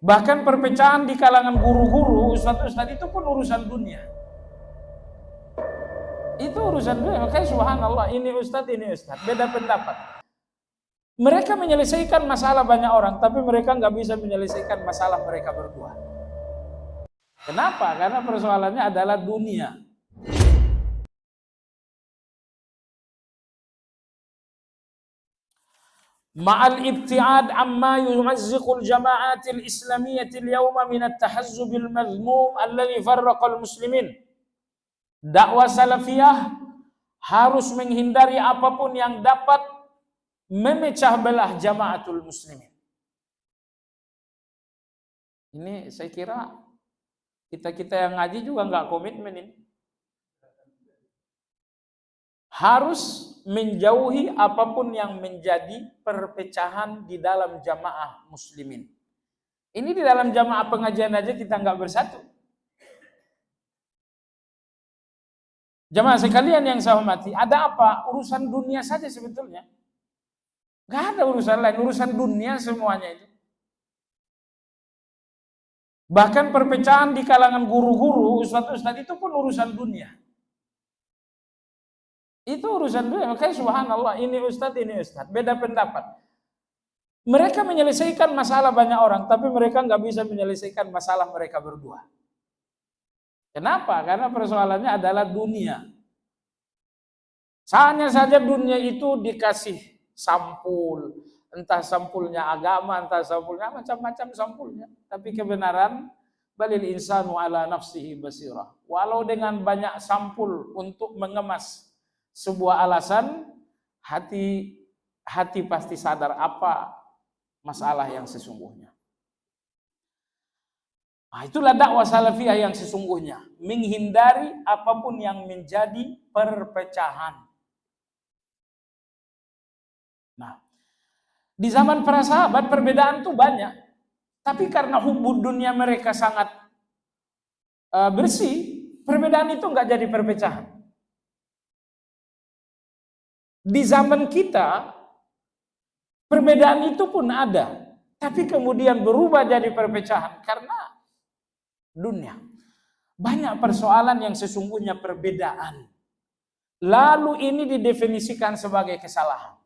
Bahkan perpecahan di kalangan guru-guru, ustadz-ustadz itu pun urusan dunia. Itu urusan dunia. Makanya subhanallah, ini ustadz, beda pendapat. Mereka menyelesaikan masalah banyak orang, tapi mereka nggak bisa menyelesaikan masalah mereka berdua. Kenapa? Karena persoalannya adalah dunia. Ma'al ibti'ad amma yu'azziqul jama'atil islamiyatil yawma minat tahazzubil mazmum alladhi farraqal muslimin. Dakwah salafiyah harus menghindari apapun yang dapat memecah belah jamaatul muslimin. Ini saya kira kita yang ngaji juga nggak komitmen ini. Harus menjauhi apapun yang menjadi perpecahan di dalam jamaah muslimin. Ini di dalam jamaah pengajian aja kita nggak bersatu. Jamaah sekalian yang saya hormati, ada apa? Urusan dunia saja sebetulnya. Nggak ada urusan lain, urusan dunia semuanya itu. Bahkan perpecahan di kalangan guru-guru, ustadz-ustadz itu pun urusan dunia. Itu urusan dunia. Makanya subhanallah, ini ustadz, beda pendapat. Mereka menyelesaikan masalah banyak orang, tapi mereka nggak bisa menyelesaikan masalah mereka berdua. Kenapa? Karena persoalannya adalah dunia. Hanya saja dunia itu dikasih sampul, entah sampulnya agama, entah sampulnya macam-macam sampulnya. Tapi kebenaran, balil insanu ala nafsihi basirah. Walau dengan banyak sampul untuk mengemas sebuah alasan, hati pasti sadar apa masalah yang sesungguhnya. Nah, itulah dakwah salafiyah yang sesungguhnya, menghindari apapun yang menjadi perpecahan. Nah, di zaman para sahabat perbedaan itu banyak, tapi karena hubud dunia mereka sangat bersih, perbedaan itu nggak jadi perpecahan. Di zaman kita, perbedaan itu pun ada, tapi kemudian berubah jadi perpecahan karena dunia. Banyak persoalan yang sesungguhnya perbedaan. Lalu ini didefinisikan sebagai kesalahan.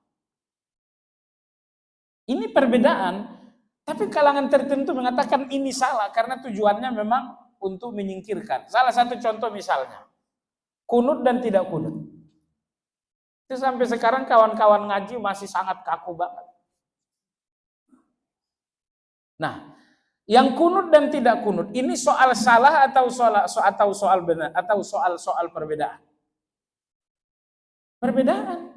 Ini perbedaan, tapi kalangan tertentu mengatakan ini salah karena tujuannya memang untuk menyingkirkan. Salah satu contoh misalnya, kunut dan tidak kunut. Itu sampai sekarang kawan-kawan ngaji masih sangat kaku banget. Nah, yang kunut dan tidak kunut ini soal salah atau soal benar atau soal perbedaan? Perbedaan.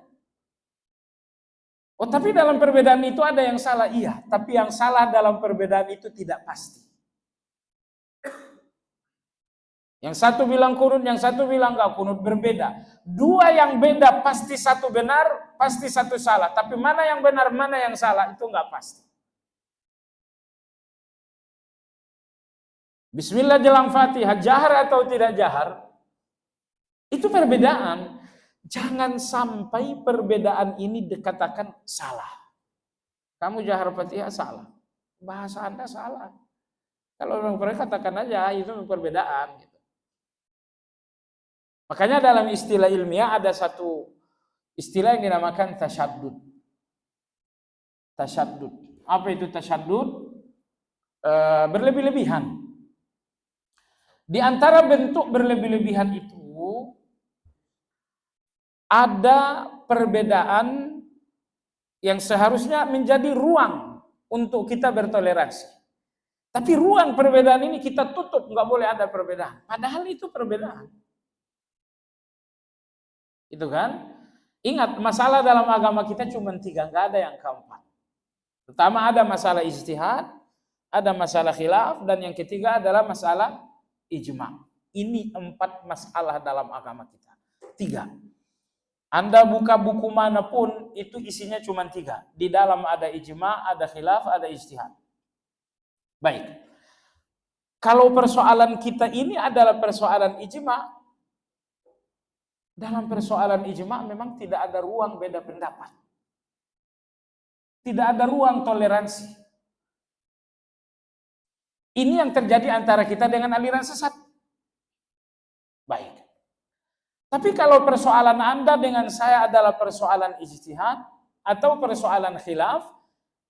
Oh, tapi dalam perbedaan itu ada yang salah, iya. Tapi yang salah dalam perbedaan itu tidak pasti. Yang satu bilang kunut, yang satu bilang enggak kunut, berbeda. Dua yang beda pasti satu benar, pasti satu salah. Tapi mana yang benar, mana yang salah itu enggak pasti. Bismillah jelang Fatihah, jahar atau tidak jahar, itu perbedaan. Jangan sampai perbedaan ini dikatakan salah. Kamu jahar Fatihah salah, bahasa Anda salah. Kalau orang mereka katakan aja itu perbedaan. Makanya dalam istilah ilmiah ada satu istilah yang dinamakan tasyaddud. Tasyaddud. Apa itu tasyaddud? Berlebih-lebihan. Di antara bentuk berlebih-lebihan itu ada perbedaan yang seharusnya menjadi ruang untuk kita bertoleransi. Tapi ruang perbedaan ini kita tutup, nggak boleh ada perbedaan. Padahal itu perbedaan. Itu kan? Ingat, masalah dalam agama kita cuma 3, nggak ada yang keempat. Pertama ada masalah ijtihad, ada masalah khilaf, dan yang ketiga adalah masalah ijma'. Ini 4 masalah dalam agama kita. 3. Anda buka buku manapun itu isinya cuma 3. Di dalam ada ijma', ada khilaf, ada ijtihad. Baik. Kalau persoalan kita ini adalah persoalan ijma', dalam persoalan ijma' memang tidak ada ruang beda pendapat. Tidak ada ruang toleransi. Ini yang terjadi antara kita dengan aliran sesat. Baik. Tapi kalau persoalan Anda dengan saya adalah persoalan ijtihad atau persoalan khilaf,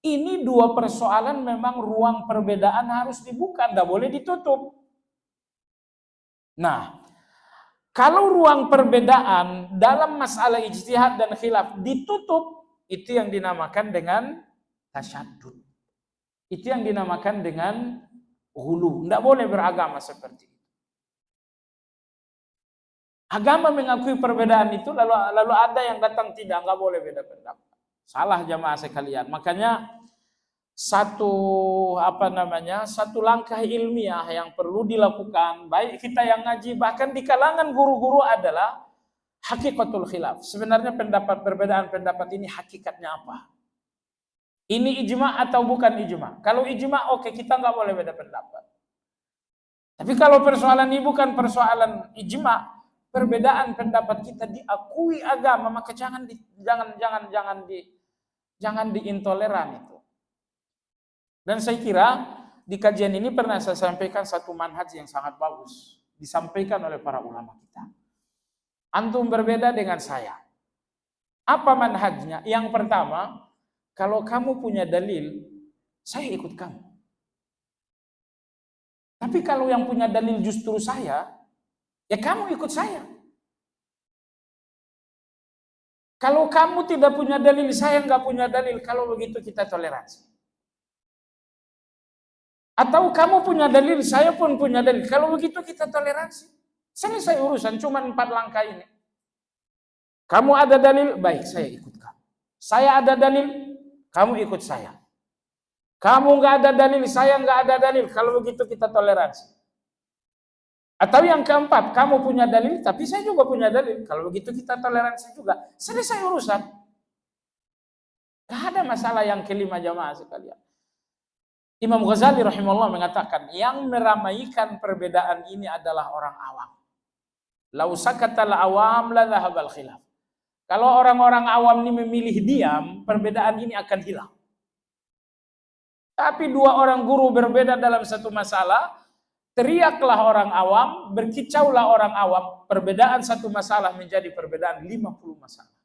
ini dua persoalan memang ruang perbedaan harus dibuka, tidak boleh ditutup. Nah, kalau ruang perbedaan dalam masalah ijtihad dan khilaf ditutup, itu yang dinamakan dengan tasyadud. Itu yang dinamakan dengan hulu. Tidak boleh beragama seperti itu. Agama mengakui perbedaan itu, lalu ada yang datang tidak boleh beda pendapat. Salah jamaah sekalian. Makanya satu langkah ilmiah yang perlu dilakukan, baik kita yang ngaji bahkan di kalangan guru-guru adalah hakikatul khilaf. Sebenarnya perbedaan pendapat ini hakikatnya apa? Ini ijma atau bukan ijma? Kalau ijma, oke, kita nggak boleh beda pendapat. Tapi kalau persoalan ini bukan persoalan ijma, perbedaan pendapat kita diakui agama, maka jangan diintoleran itu. Dan saya kira di kajian ini pernah saya sampaikan satu manhaj yang sangat bagus, disampaikan oleh para ulama kita. Antum berbeda dengan saya. Apa manhajnya? Yang pertama, kalau kamu punya dalil, saya ikut kamu. Tapi kalau yang punya dalil justru saya, ya kamu ikut saya. Kalau kamu tidak punya dalil, saya nggak punya dalil, kalau begitu kita toleransi. Atau kamu punya dalil, saya pun punya dalil, kalau begitu kita toleransi. Selesai urusan, cuma 4 langkah ini. Kamu ada dalil, baik, saya ikut kamu. Saya ada dalil, kamu ikut saya. Kamu nggak ada dalil, saya nggak ada dalil, kalau begitu kita toleransi. Atau yang keempat, kamu punya dalil, tapi saya juga punya dalil. Kalau begitu kita toleransi juga. Selesai urusan. Gak ada masalah. Yang kelima jamaah sekalian. Imam Ghazali rahimahullah mengatakan, yang meramaikan perbedaan ini adalah orang awam. Lau sakatal awam la dhahabal khilaf. Kalau orang-orang awam ini memilih diam, perbedaan ini akan hilang. Tapi dua orang guru berbeda dalam satu masalah, teriaklah orang awam, berkicaulah orang awam, perbedaan satu masalah menjadi perbedaan 50 masalah.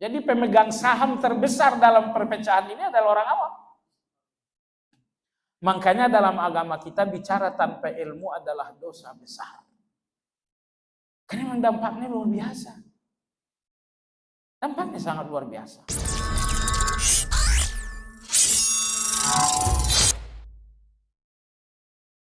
Jadi pemegang saham terbesar dalam perpecahan ini adalah orang awam. Makanya dalam agama kita bicara tanpa ilmu adalah dosa besar. Karena memang dampaknya luar biasa. Dampaknya sangat luar biasa.